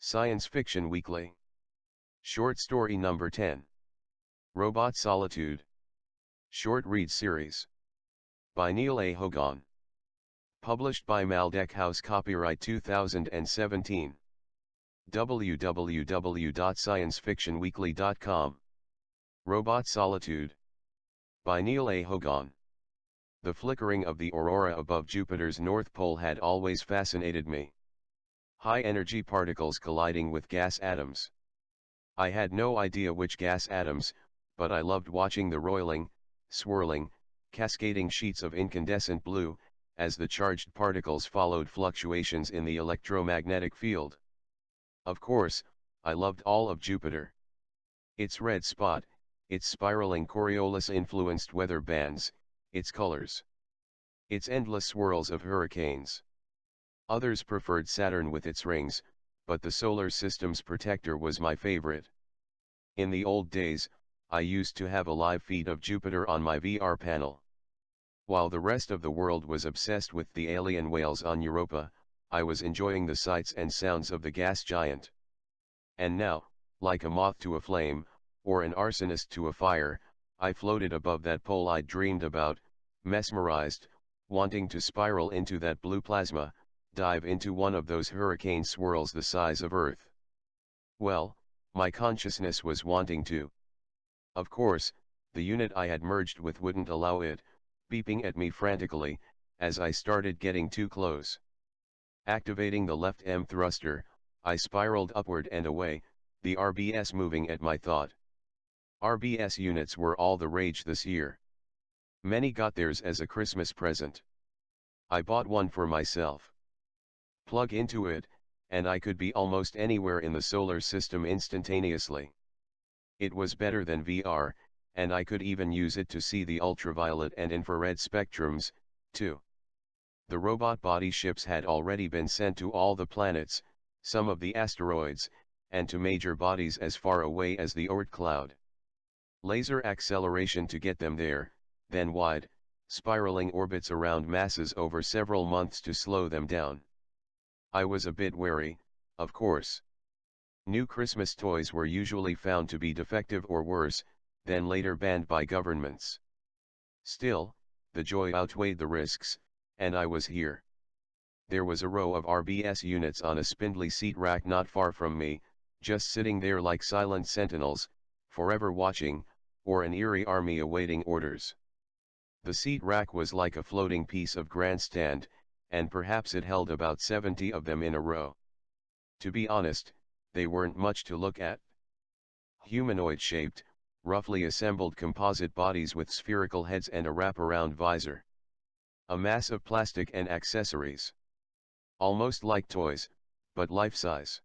Science Fiction Weekly. Short Story Number 10. Robot Solitude. Short Read Series. By Neil A. Hogan. Published by Maldek House. Copyright 2017. www.sciencefictionweekly.com. Robot Solitude. By Neil A. Hogan. The flickering of the aurora above Jupiter's north pole had always fascinated me. High-energy particles colliding with gas atoms. I had no idea which gas atoms, but I loved watching the roiling, swirling, cascading sheets of incandescent blue, as the charged particles followed fluctuations in the electromagnetic field. Of course, I loved all of Jupiter. Its red spot, its spiraling Coriolis-influenced weather bands, its colors. Its endless swirls of hurricanes. Others preferred Saturn with its rings, but the solar system's protector was my favorite. In the old days, I used to have a live feed of Jupiter on my VR panel. While the rest of the world was obsessed with the alien whales on Europa, I was enjoying the sights and sounds of the gas giant. And now, like a moth to a flame, or an arsonist to a fire, I floated above that pole I'd dreamed about, mesmerized, wanting to spiral into that blue plasma, dive into one of those hurricane swirls the size of Earth. Well, my consciousness was wanting to. Of course, the unit I had merged with wouldn't allow it, beeping at me frantically, as I started getting too close. Activating the left M thruster, I spiraled upward and away, the RBS moving at my thought. RBS units were all the rage this year. Many got theirs as a Christmas present. I bought one for myself. Plug into it, and I could be almost anywhere in the solar system instantaneously. It was better than VR, and I could even use it to see the ultraviolet and infrared spectrums, too. The robot body ships had already been sent to all the planets, some of the asteroids, and to major bodies as far away as the Oort cloud. Laser acceleration to get them there, then wide, spiraling orbits around masses over several months to slow them down. I was a bit wary, of course. New Christmas toys were usually found to be defective or worse, then later banned by governments. Still, the joy outweighed the risks, and I was here. There was a row of RBS units on a spindly seat rack not far from me, just sitting there like silent sentinels, forever watching, or an eerie army awaiting orders. The seat rack was like a floating piece of grandstand, and perhaps it held about 70 of them in a row. To be honest, they weren't much to look at. Humanoid-shaped, roughly assembled composite bodies with spherical heads and a wraparound visor. A mass of plastic and accessories. Almost like toys, but life-size.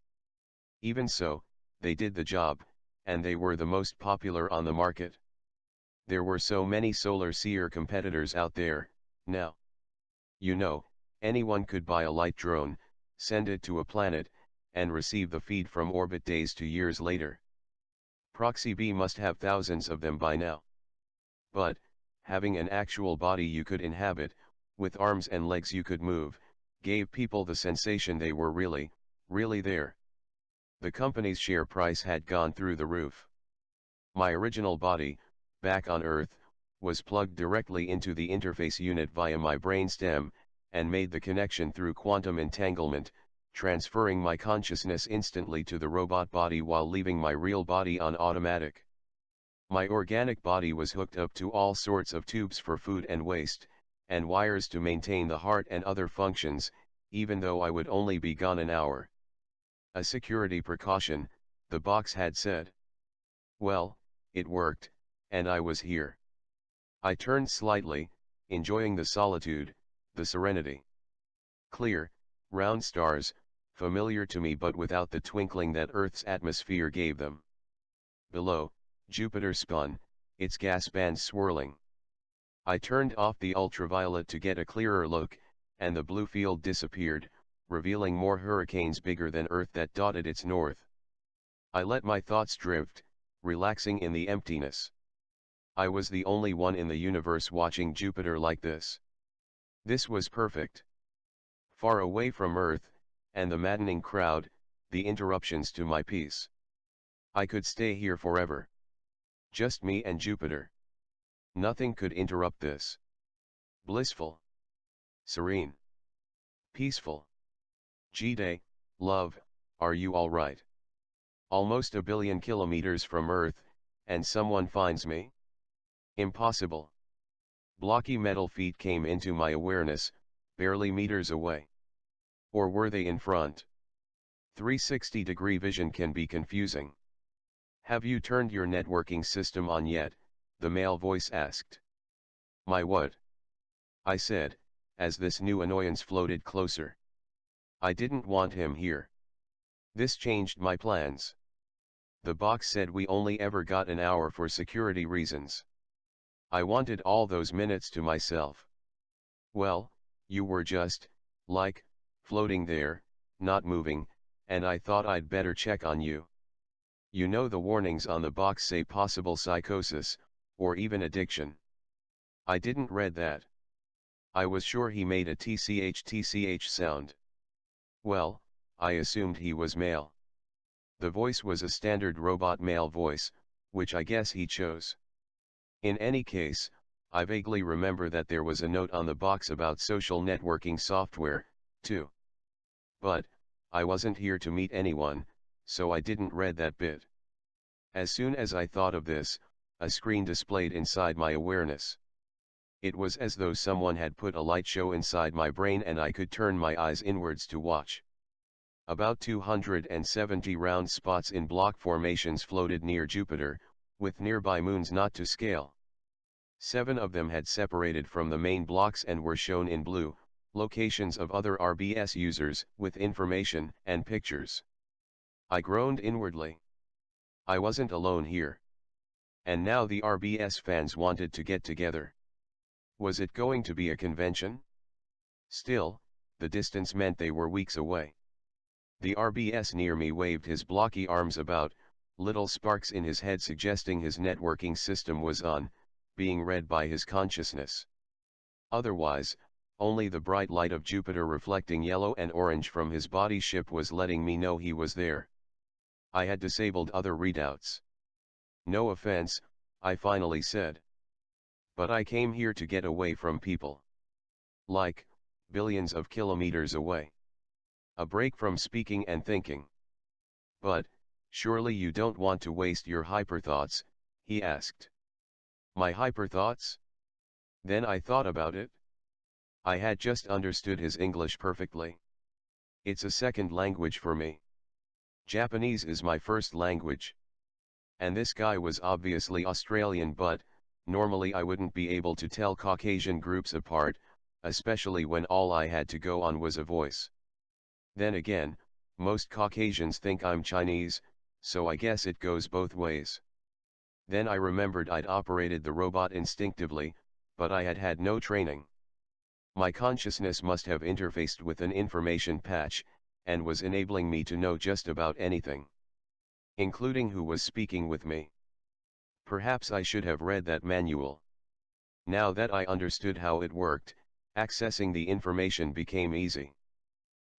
Even so, they did the job, and they were the most popular on the market. There were so many Solar Seer competitors out there, now. You know, anyone could buy a light drone, send it to a planet, and receive the feed from orbit days to years later. Proxy B must have thousands of them by now. But, having an actual body you could inhabit, with arms and legs you could move, gave people the sensation they were really, really there. The company's share price had gone through the roof. My original body, back on Earth, was plugged directly into the interface unit via my brainstem, and made the connection through quantum entanglement, transferring my consciousness instantly to the robot body while leaving my real body on automatic. My organic body was hooked up to all sorts of tubes for food and waste, and wires to maintain the heart and other functions, even though I would only be gone an hour. A security precaution, the box had said. Well, it worked, and I was here. I turned slightly, enjoying the solitude, the serenity. Clear, round stars, familiar to me but without the twinkling that Earth's atmosphere gave them. Below, Jupiter spun, its gas bands swirling. I turned off the ultraviolet to get a clearer look, and the blue field disappeared, revealing more hurricanes bigger than Earth that dotted its north. I let my thoughts drift, relaxing in the emptiness. I was the only one in the universe watching Jupiter like this. This was perfect. Far away from Earth, and the maddening crowd, the interruptions to my peace. I could stay here forever. Just me and Jupiter. Nothing could interrupt this. Blissful. Serene. Peaceful. G-Day, love, are you alright? Almost a billion kilometers from Earth, and someone finds me? Impossible. Blocky metal feet came into my awareness, barely meters away. Or were they in front? 360-degree vision can be confusing. Have you turned your networking system on yet? The male voice asked. My what? I said, as this new annoyance floated closer. I didn't want him here. This changed my plans. The box said we only ever got an hour for security reasons. I wanted all those minutes to myself. Well, you were just, like, floating there, not moving, and I thought I'd better check on you. You know the warnings on the box say possible psychosis, or even addiction. I didn't read that. I was sure he made a tch sound. Well, I assumed he was male. The voice was a standard robot male voice, which I guess he chose. In any case, I vaguely remember that there was a note on the box about social networking software, too. But, I wasn't here to meet anyone, so I didn't read that bit. As soon as I thought of this, a screen displayed inside my awareness. It was as though someone had put a light show inside my brain and I could turn my eyes inwards to watch. About 270 round spots in block formations floated near Jupiter, with nearby moons not to scale. 7 of them had separated from the main blocks and were shown in blue, locations of other RBS users, with information and pictures. I groaned inwardly. I wasn't alone here. And now the RBS fans wanted to get together. Was it going to be a convention? Still, the distance meant they were weeks away. The RBS near me waved his blocky arms about, little sparks in his head suggesting his networking system was on, being read by his consciousness. Otherwise, only the bright light of Jupiter reflecting yellow and orange from his body ship was letting me know he was there. I had disabled other readouts. No offense, I finally said. But I came here to get away from people. Like, billions of kilometers away. A break from speaking and thinking. But, surely you don't want to waste your hyperthoughts, he asked. My hyperthoughts? Then I thought about it. I had just understood his English perfectly. It's a second language for me. Japanese is my first language. And this guy was obviously Australian, but, normally I wouldn't be able to tell Caucasian groups apart, especially when all I had to go on was a voice. Then again, most Caucasians think I'm Chinese, so I guess it goes both ways. Then I remembered I'd operated the robot instinctively, but I had had no training. My consciousness must have interfaced with an information patch, and was enabling me to know just about anything. Including who was speaking with me. Perhaps I should have read that manual. Now that I understood how it worked, accessing the information became easy.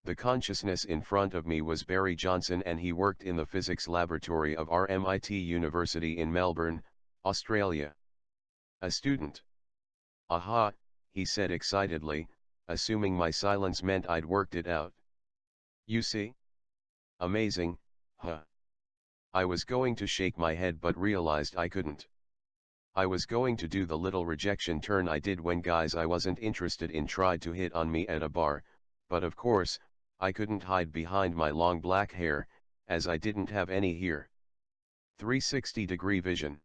The consciousness in front of me was Barry Johnson, and he worked in the physics laboratory of RMIT University in Melbourne, Australia. A student. Aha, he said excitedly, assuming my silence meant I'd worked it out. You see? Amazing, huh? I was going to shake my head but realized I couldn't. I was going to do the little rejection turn I did when guys I wasn't interested in tried to hit on me at a bar, but of course, I couldn't hide behind my long black hair, as I didn't have any here. 360-degree vision.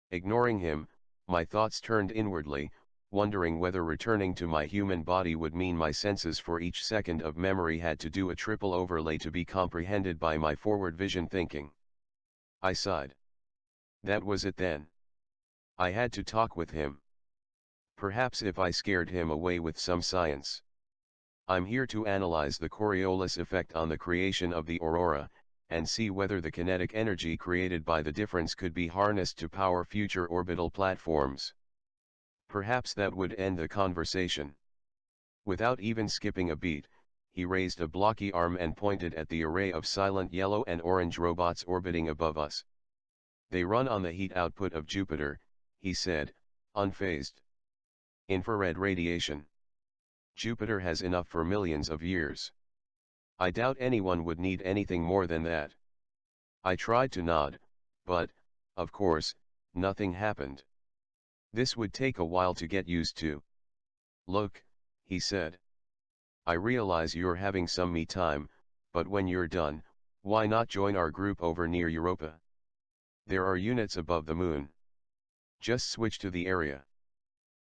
Ignoring him, my thoughts turned inwardly, wondering whether returning to my human body would mean my senses for each second of memory had to do a triple overlay to be comprehended by my forward vision thinking. I sighed. That was it then. I had to talk with him. Perhaps if I scared him away with some science. I'm here to analyze the Coriolis effect on the creation of the aurora, and see whether the kinetic energy created by the difference could be harnessed to power future orbital platforms. Perhaps that would end the conversation. Without even skipping a beat, he raised a blocky arm and pointed at the array of silent yellow and orange robots orbiting above us. They run on the heat output of Jupiter, he said, unfazed. Infrared radiation. Jupiter has enough for millions of years. I doubt anyone would need anything more than that. I tried to nod, but, of course, nothing happened. This would take a while to get used to. Look, he said. I realize you're having some me time, but when you're done, why not join our group over near Europa? There are units above the moon. Just switch to the area.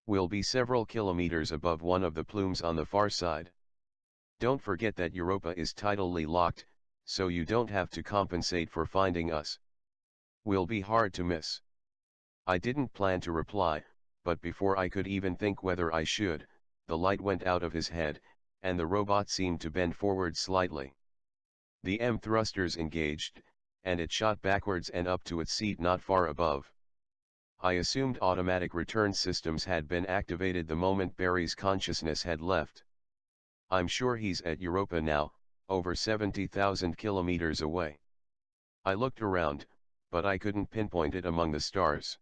We'll be several kilometers above one of the plumes on the far side. Don't forget that Europa is tidally locked, so you don't have to compensate for finding us. We'll be hard to miss. I didn't plan to reply, but before I could even think whether I should, the light went out of his head, and the robot seemed to bend forward slightly. The M thrusters engaged, and it shot backwards and up to its seat not far above. I assumed automatic return systems had been activated the moment Barry's consciousness had left. I'm sure he's at Europa now, over 70,000 kilometers away. I looked around, but I couldn't pinpoint it among the stars.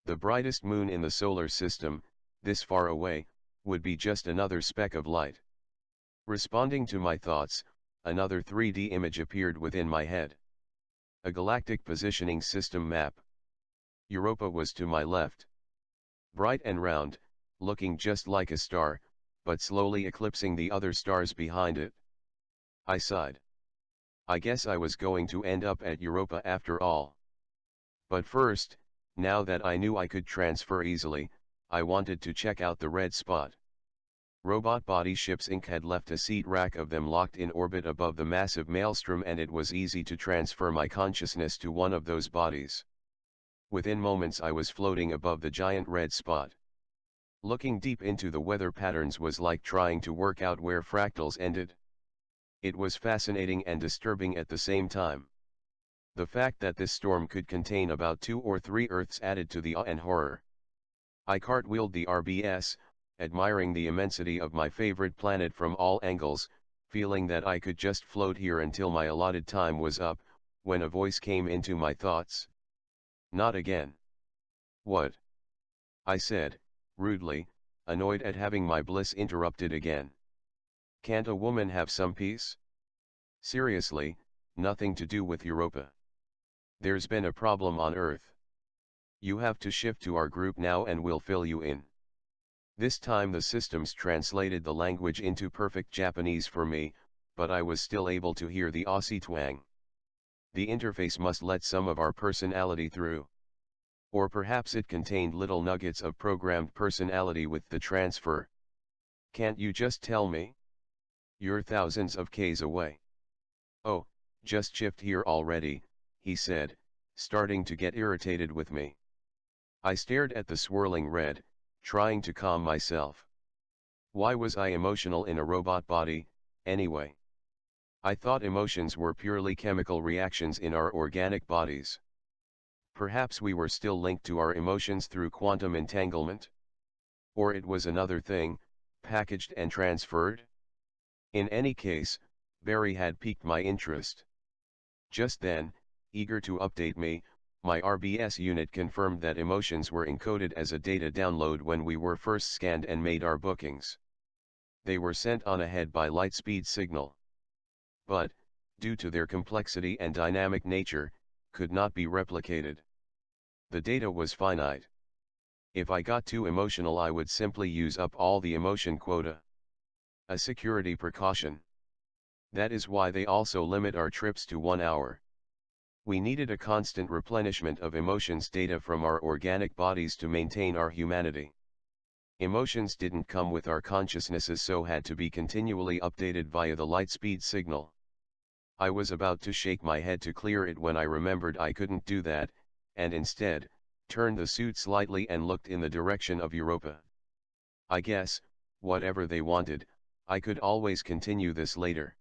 The brightest moon in the solar system, this far away, would be just another speck of light. Responding to my thoughts, another 3D image appeared within my head. A galactic positioning system map. Europa was to my left. Bright and round, looking just like a star, but slowly eclipsing the other stars behind it. I sighed. I guess I was going to end up at Europa after all. But first, now that I knew I could transfer easily, I wanted to check out the red spot. Robot Body Ships Inc. had left a seat rack of them locked in orbit above the massive maelstrom, and it was easy to transfer my consciousness to one of those bodies. Within moments I was floating above the giant red spot. Looking deep into the weather patterns was like trying to work out where fractals ended. It was fascinating and disturbing at the same time. The fact that this storm could contain about 2 or 3 Earths added to the awe and horror. I cartwheeled the RBS, admiring the immensity of my favorite planet from all angles, feeling that I could just float here until my allotted time was up, when a voice came into my thoughts. Not again. What? I said, rudely, annoyed at having my bliss interrupted again. Can't a woman have some peace? Seriously, nothing to do with Europa. There's been a problem on Earth. You have to shift to our group now and we'll fill you in. This time the systems translated the language into perfect Japanese for me, but I was still able to hear the Aussie twang. The interface must let some of our personality through. Or perhaps it contained little nuggets of programmed personality with the transfer. Can't you just tell me? You're thousands of Ks away. Oh, just shift here already, he said, starting to get irritated with me. I stared at the swirling red, trying to calm myself. Why was I emotional in a robot body, anyway? I thought emotions were purely chemical reactions in our organic bodies. Perhaps we were still linked to our emotions through quantum entanglement? Or it was another thing, packaged and transferred? In any case, Barry had piqued my interest. Just then, eager to update me, my RBS unit confirmed that emotions were encoded as a data download when we were first scanned and made our bookings. They were sent on ahead by light-speed signal. But, due to their complexity and dynamic nature, could not be replicated. The data was finite. If I got too emotional I would simply use up all the emotion quota. A security precaution. That is why they also limit our trips to 1 hour. We needed a constant replenishment of emotions data from our organic bodies to maintain our humanity. Emotions didn't come with our consciousnesses, so had to be continually updated via the light-speed signal. I was about to shake my head to clear it when I remembered I couldn't do that, and instead, turned the suit slightly and looked in the direction of Europa. I guess, whatever they wanted, I could always continue this later.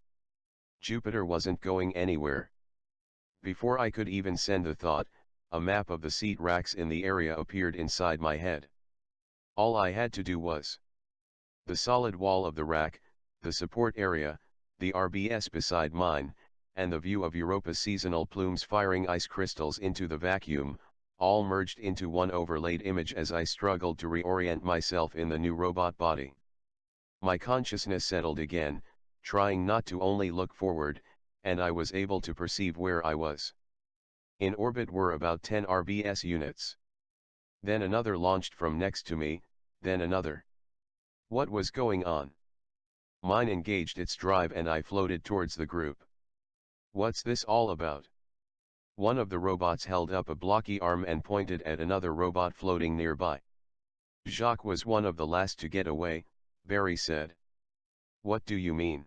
Jupiter wasn't going anywhere. Before I could even send the thought, a map of the seat racks in the area appeared inside my head. All I had to do was. The solid wall of the rack, the support area, the RBS beside mine, and the view of Europa's seasonal plumes firing ice crystals into the vacuum, all merged into one overlaid image as I struggled to reorient myself in the new robot body. My consciousness settled again, trying not to only look forward, and I was able to perceive where I was. In orbit were about 10 RBS units. Then another launched from next to me, then another. What was going on? Mine engaged its drive and I floated towards the group. What's this all about? One of the robots held up a blocky arm and pointed at another robot floating nearby. Jacques was one of the last to get away, Barry said. What do you mean?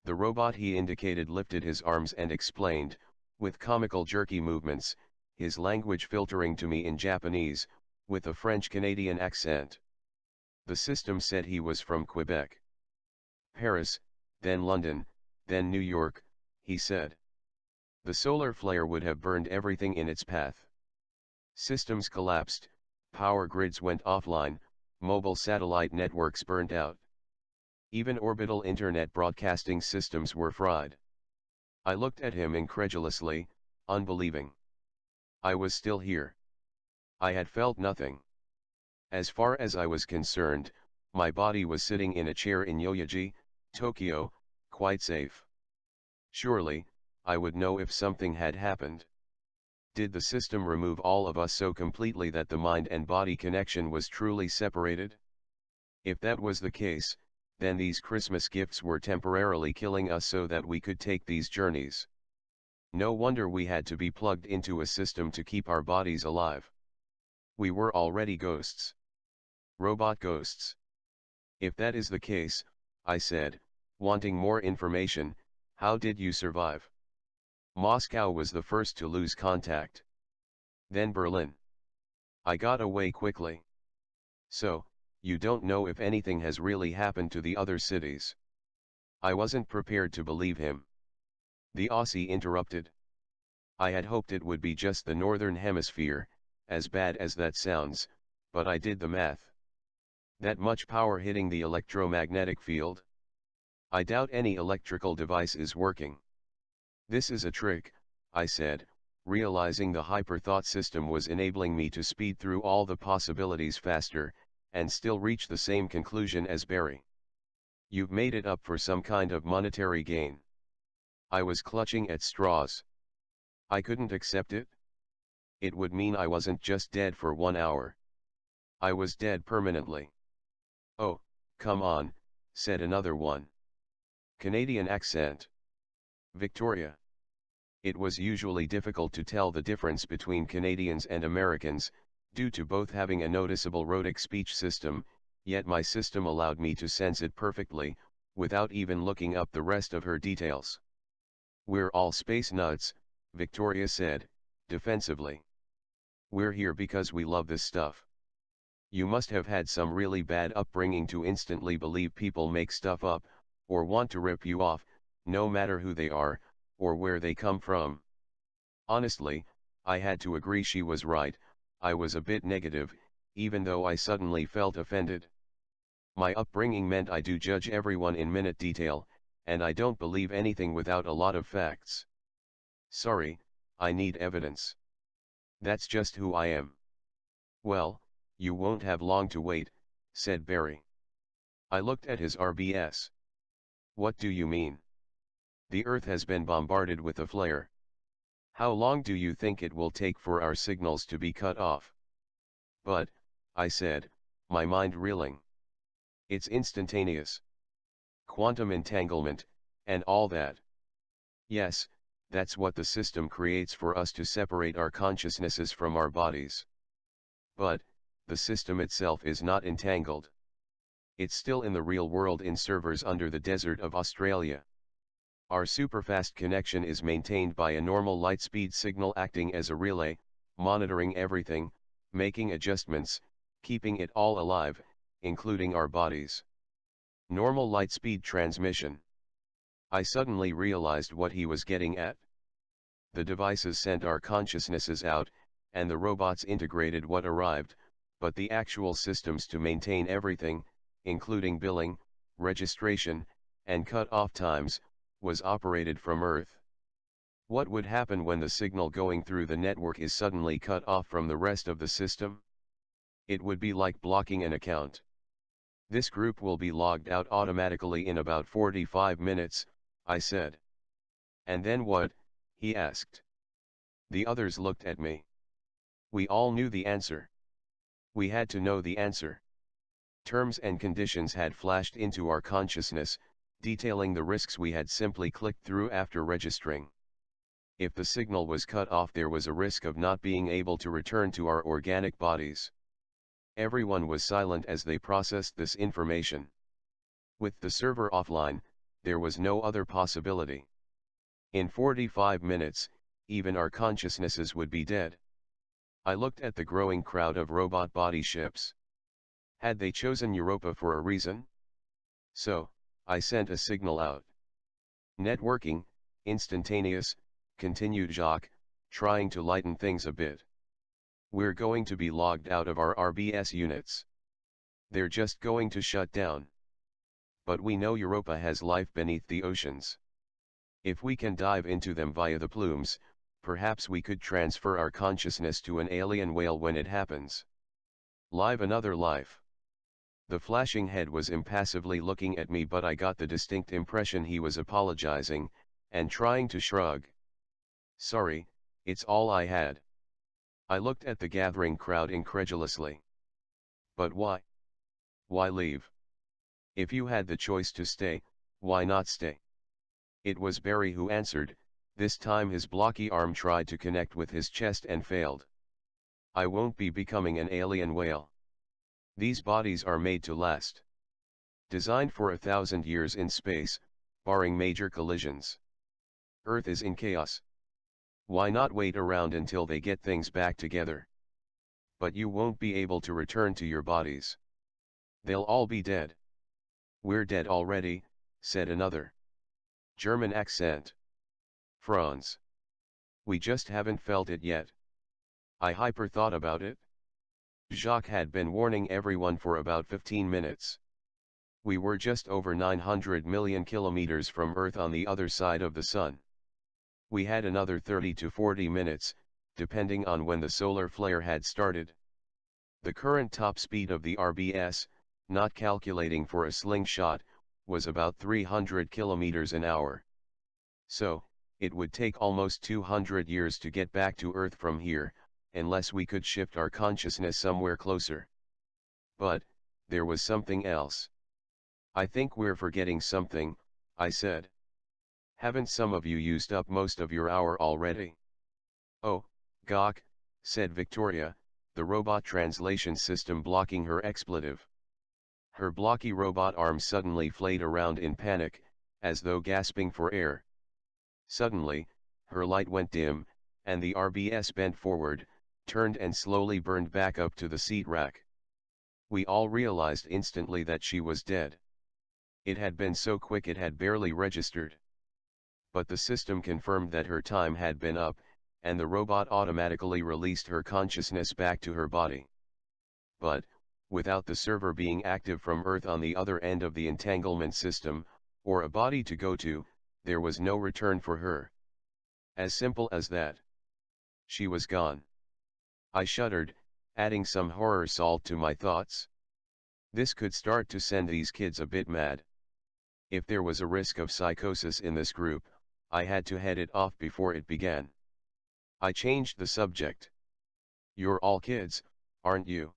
The robot he indicated lifted his arms and explained, with comical jerky movements, his language filtering to me in Japanese, with a French-Canadian accent. The system said he was from Quebec. Paris, then London, then New York, he said. The solar flare would have burned everything in its path. Systems collapsed, power grids went offline, mobile satellite networks burned out. Even orbital internet broadcasting systems were fried. I looked at him incredulously, unbelieving. I was still here. I had felt nothing. As far as I was concerned, my body was sitting in a chair in Yoyogi, Tokyo, quite safe. Surely, I would know if something had happened. Did the system remove all of us so completely that the mind and body connection was truly separated? If that was the case, then these Christmas gifts were temporarily killing us so that we could take these journeys. No wonder we had to be plugged into a system to keep our bodies alive. We were already ghosts. Robot ghosts. If that is the case, I said, wanting more information, how did you survive? Moscow was the first to lose contact. Then Berlin. I got away quickly. So, you don't know if anything has really happened to the other cities. I wasn't prepared to believe him. The Aussie interrupted. I had hoped it would be just the northern hemisphere, as bad as that sounds, but I did the math. That much power hitting the electromagnetic field? I doubt any electrical device is working. This is a trick, I said, realizing the hyper-thought system was enabling me to speed through all the possibilities faster, and still reach the same conclusion as Barry. You've made it up for some kind of monetary gain. I was clutching at straws. I couldn't accept it. It would mean I wasn't just dead for 1 hour. I was dead permanently. Oh, come on, said another one. Canadian accent. Victoria. It was usually difficult to tell the difference between Canadians and Americans, due to both having a noticeable rhotic speech system, yet my system allowed me to sense it perfectly, without even looking up the rest of her details. We're all space nuts, Victoria said, defensively. We're here because we love this stuff. You must have had some really bad upbringing to instantly believe people make stuff up, or want to rip you off, no matter who they are, or where they come from. Honestly, I had to agree she was right. I was a bit negative, even though I suddenly felt offended. My upbringing meant I do judge everyone in minute detail, and I don't believe anything without a lot of facts. Sorry, I need evidence. That's just who I am. Well, you won't have long to wait, said Barry. I looked at his RBS. What do you mean? The Earth has been bombarded with a flare. How long do you think it will take for our signals to be cut off? But, I said, my mind reeling. It's instantaneous. Quantum entanglement, and all that. Yes, that's what the system creates for us to separate our consciousnesses from our bodies. But, the system itself is not entangled. It's still in the real world in servers under the desert of Australia. Our superfast connection is maintained by a normal light-speed signal acting as a relay, monitoring everything, making adjustments, keeping it all alive, including our bodies. Normal light-speed transmission. I suddenly realized what he was getting at. The devices sent our consciousnesses out, and the robots integrated what arrived, but the actual systems to maintain everything, including billing, registration, and cut-off times, was operated from Earth. What would happen when the signal going through the network is suddenly cut off from the rest of the system? It would be like blocking an account. This group will be logged out automatically in about 45 minutes, I said. And then what? He asked. The others looked at me. We all knew the answer. We had to know the answer. Terms and conditions had flashed into our consciousness, detailing the risks we had simply clicked through after registering. If the signal was cut off, there was a risk of not being able to return to our organic bodies. Everyone was silent as they processed this information. With the server offline, there was no other possibility. In 45 minutes, even our consciousnesses would be dead. I looked at the growing crowd of robot body ships. Had they chosen Europa for a reason? So, I sent a signal out. Networking, instantaneous, continued Jacques, trying to lighten things a bit. We're going to be logged out of our RBS units. They're just going to shut down. But we know Europa has life beneath the oceans. If we can dive into them via the plumes, perhaps we could transfer our consciousness to an alien whale when it happens. Live another life. The flashing head was impassively looking at me, but I got the distinct impression he was apologizing, and trying to shrug. Sorry, it's all I had. I looked at the gathering crowd incredulously. But why? Why leave? If you had the choice to stay, why not stay? It was Barry who answered. This time his blocky arm tried to connect with his chest and failed. I won't be becoming an alien whale. These bodies are made to last. Designed for 1,000 years in space, barring major collisions. Earth is in chaos. Why not wait around until they get things back together? But you won't be able to return to your bodies. They'll all be dead. We're dead already, said another. German accent. Franz. We just haven't felt it yet. I hyper-thought about it. Jacques had been warning everyone for about 15 minutes. We were just over 900 million kilometers from Earth on the other side of the Sun. We had another 30 to 40 minutes, depending on when the solar flare had started. The current top speed of the RBS, not calculating for a slingshot, was about 300 kilometers an hour. So, it would take almost 200 years to get back to Earth from here, unless we could shift our consciousness somewhere closer. But, there was something else. I think we're forgetting something, I said. Haven't some of you used up most of your hour already? Oh, gawk, said Victoria, the robot translation system blocking her expletive. Her blocky robot arm suddenly flayed around in panic, as though gasping for air. Suddenly, her light went dim, and the RBS bent forward, turned and slowly burned back up to the seat rack. We all realized instantly that she was dead. It had been so quick it had barely registered. But the system confirmed that her time had been up, and the robot automatically released her consciousness back to her body. But, without the server being active from Earth on the other end of the entanglement system, or a body to go to, there was no return for her. As simple as that. She was gone. I shuddered, adding some horror salt to my thoughts. This could start to send these kids a bit mad. If there was a risk of psychosis in this group, I had to head it off before it began. I changed the subject. You're all kids, aren't you?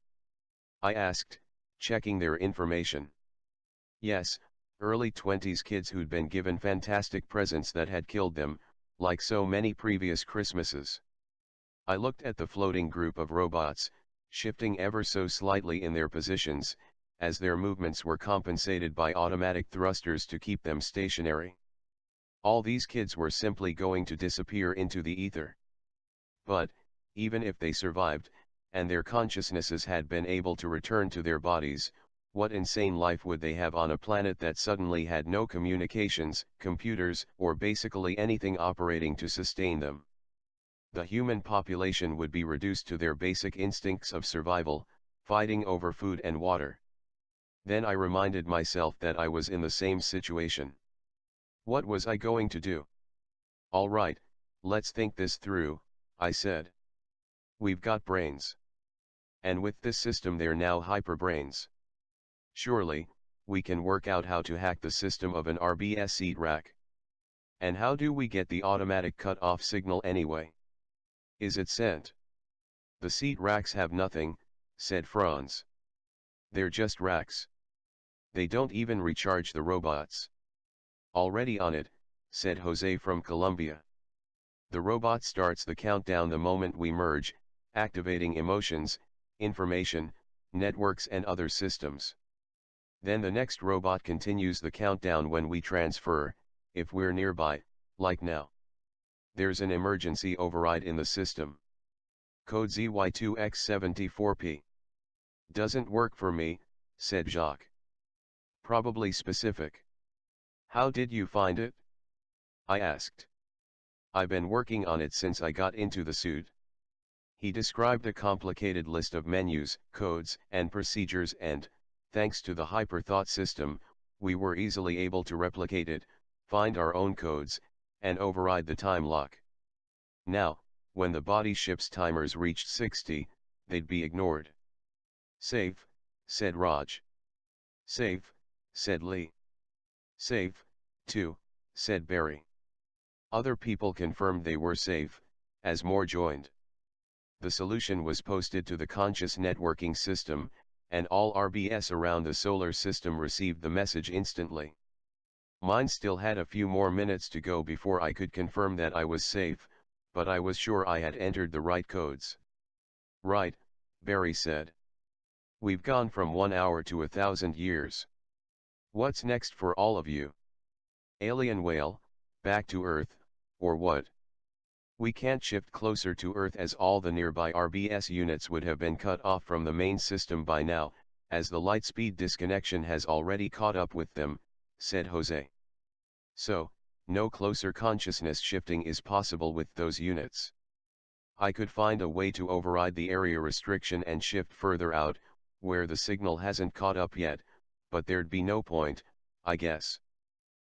I asked, checking their information. Yes, early 20s kids who'd been given fantastic presents that had killed them, like so many previous Christmases. I looked at the floating group of robots, shifting ever so slightly in their positions, as their movements were compensated by automatic thrusters to keep them stationary. All these kids were simply going to disappear into the ether. But, even if they survived, and their consciousnesses had been able to return to their bodies, what insane life would they have on a planet that suddenly had no communications, computers, or basically anything operating to sustain them? The human population would be reduced to their basic instincts of survival, fighting over food and water. Then I reminded myself that I was in the same situation. What was I going to do? All right, let's think this through, I said. We've got brains. And with this system they're now hyperbrains. Surely, we can work out how to hack the system of an RBS seat rack. And how do we get the automatic cut-off signal anyway? Is it sent? The seat racks have nothing, said Franz. They're just racks. They don't even recharge the robots. Already on it, said Jose from Colombia. The robot starts the countdown the moment we merge, activating emotions, information, networks and other systems. Then the next robot continues the countdown when we transfer, if we're nearby, like now. There's an emergency override in the system. Code ZY2X74P. Doesn't work for me, said Jacques. Probably specific. How did you find it? I asked. I've been working on it since I got into the suit. He described a complicated list of menus, codes, and procedures and, thanks to the hyperthought system, we were easily able to replicate it, find our own codes, and override the time lock. Now, when the body ship's timers reached 60, they'd be ignored. Safe, said Raj. Safe, said Lee. Safe, too, said Barry. Other people confirmed they were safe, as more joined. The solution was posted to the conscious networking system, and all RBS around the solar system received the message instantly. Mine still had a few more minutes to go before I could confirm that I was safe, but I was sure I had entered the right codes. Right, Barry said. We've gone from 1 hour to 1,000 years. What's next for all of you? Alien whale, back to Earth, or what? We can't shift closer to Earth as all the nearby RBS units would have been cut off from the main system by now, as the light speed disconnection has already caught up with them, said Jose. So, no closer consciousness shifting is possible with those units. I could find a way to override the area restriction and shift further out, where the signal hasn't caught up yet, but there'd be no point, I guess.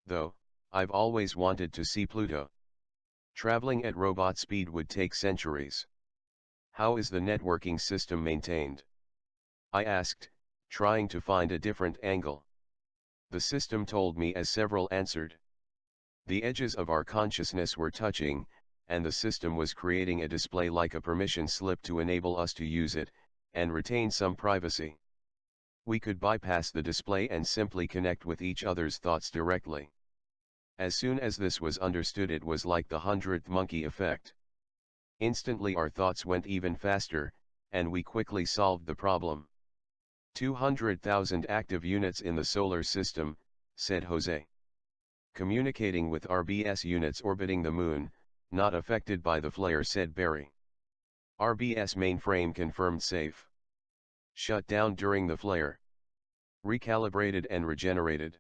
Though, I've always wanted to see Pluto. Traveling at robot speed would take centuries. How is the networking system maintained? I asked, trying to find a different angle. The system told me as several answered. The edges of our consciousness were touching, and the system was creating a display like a permission slip to enable us to use it, and retain some privacy. We could bypass the display and simply connect with each other's thoughts directly. As soon as this was understood, it was like the 100th monkey effect. Instantly our thoughts went even faster, and we quickly solved the problem. 200,000 active units in the solar system, said Jose. Communicating with RBS units orbiting the moon, not affected by the flare, said Barry. RBS mainframe confirmed safe. Shut down during the flare. Recalibrated and regenerated.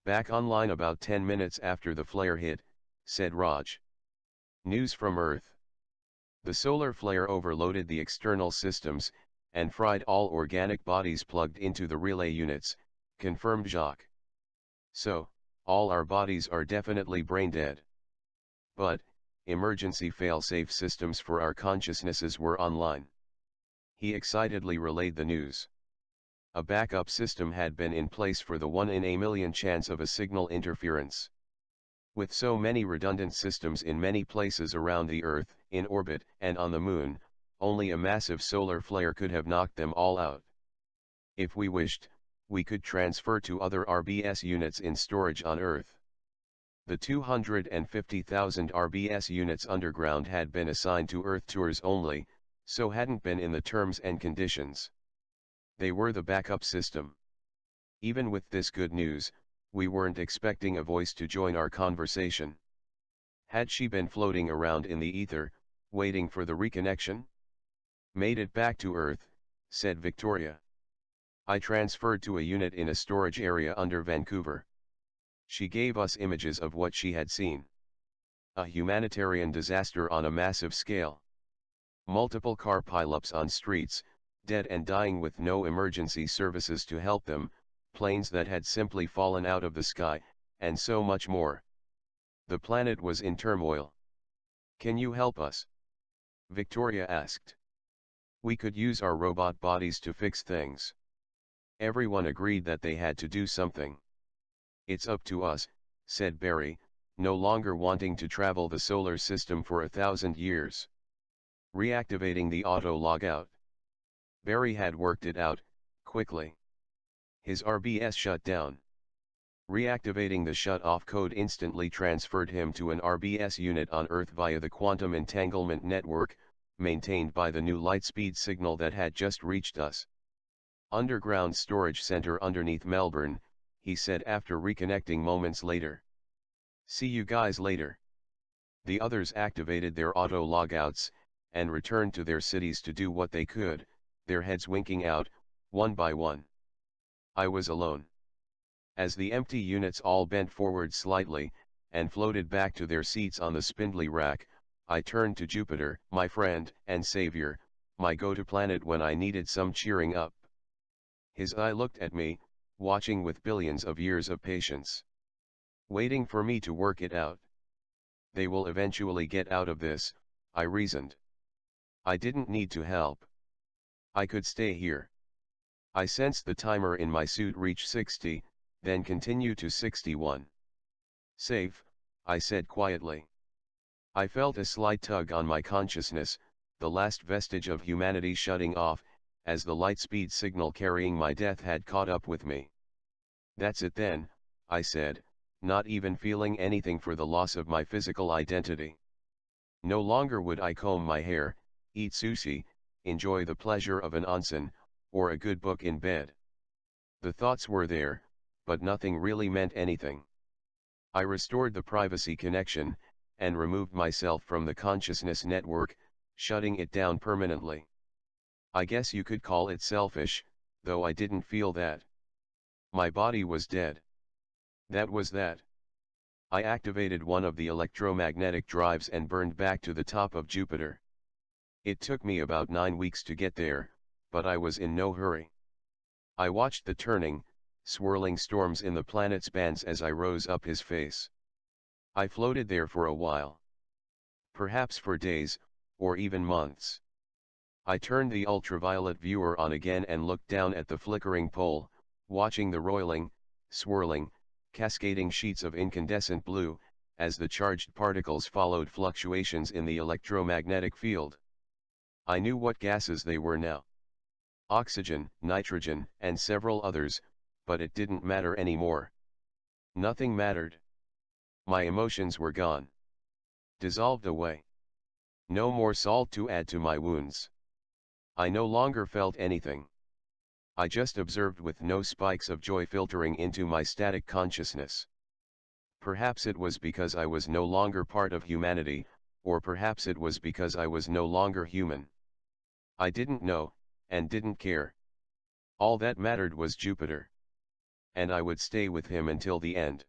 Back online about 10 minutes after the flare hit, said Raj. News from Earth. The solar flare overloaded the external systems, and fried all organic bodies plugged into the relay units, confirmed Jacques. So, all our bodies are definitely brain dead. But, emergency fail-safe systems for our consciousnesses were online. He excitedly relayed the news. A backup system had been in place for the 1 in a million chance of a signal interference. With so many redundant systems in many places around the Earth, in orbit, and on the Moon, only a massive solar flare could have knocked them all out. If we wished, we could transfer to other RBS units in storage on Earth. The 250,000 RBS units underground had been assigned to Earth tours only, so hadn't been in the terms and conditions. They were the backup system. Even with this good news, we weren't expecting a voice to join our conversation. Had she been floating around in the ether, waiting for the reconnection? Made it back to Earth, said Victoria. I transferred to a unit in a storage area under Vancouver. She gave us images of what she had seen. A humanitarian disaster on a massive scale. Multiple car pileups on streets, dead and dying with no emergency services to help them, planes that had simply fallen out of the sky, and so much more. The planet was in turmoil. "Can you help us?" Victoria asked. "We could use our robot bodies to fix things." Everyone agreed that they had to do something. "It's up to us," said Barry, no longer wanting to travel the solar system for 1,000 years. Reactivating the auto logout. Barry had worked it out, quickly. His RBS shut down. Reactivating the shut-off code instantly transferred him to an RBS unit on Earth via the quantum entanglement network, maintained by the new lightspeed signal that had just reached us. "Underground storage center underneath Melbourne," he said after reconnecting moments later. "See you guys later." The others activated their auto logouts, and returned to their cities to do what they could, their heads winking out, one by one. I was alone. As the empty units all bent forward slightly, and floated back to their seats on the spindly rack, I turned to Jupiter, my friend and savior, my go-to planet when I needed some cheering up. His eye looked at me, watching with billions of years of patience. Waiting for me to work it out. They will eventually get out of this, I reasoned. I didn't need to help. I could stay here. I sensed the timer in my suit reach 60, then continue to 61. "Safe," I said quietly. I felt a slight tug on my consciousness, the last vestige of humanity shutting off, as the lightspeed signal carrying my death had caught up with me. "That's it then," I said, not even feeling anything for the loss of my physical identity. No longer would I comb my hair, eat sushi, enjoy the pleasure of an onsen, or a good book in bed. The thoughts were there, but nothing really meant anything. I restored the privacy connection, and removed myself from the consciousness network, shutting it down permanently. I guess you could call it selfish, though I didn't feel that. My body was dead. That was that. I activated one of the electromagnetic drives and burned back to the top of Jupiter. It took me about 9 weeks to get there, but I was in no hurry. I watched the turning, swirling storms in the planet's bands as I rose up his face. I floated there for a while. Perhaps for days, or even months. I turned the ultraviolet viewer on again and looked down at the flickering pole, watching the roiling, swirling, cascading sheets of incandescent blue, as the charged particles followed fluctuations in the electromagnetic field. I knew what gases they were now. Oxygen, nitrogen, and several others, but it didn't matter anymore. Nothing mattered. My emotions were gone. Dissolved away. No more salt to add to my wounds. I no longer felt anything. I just observed with no spikes of joy filtering into my static consciousness. Perhaps it was because I was no longer part of humanity, or perhaps it was because I was no longer human. I didn't know, and didn't care. All that mattered was Jupiter. And I would stay with him until the end.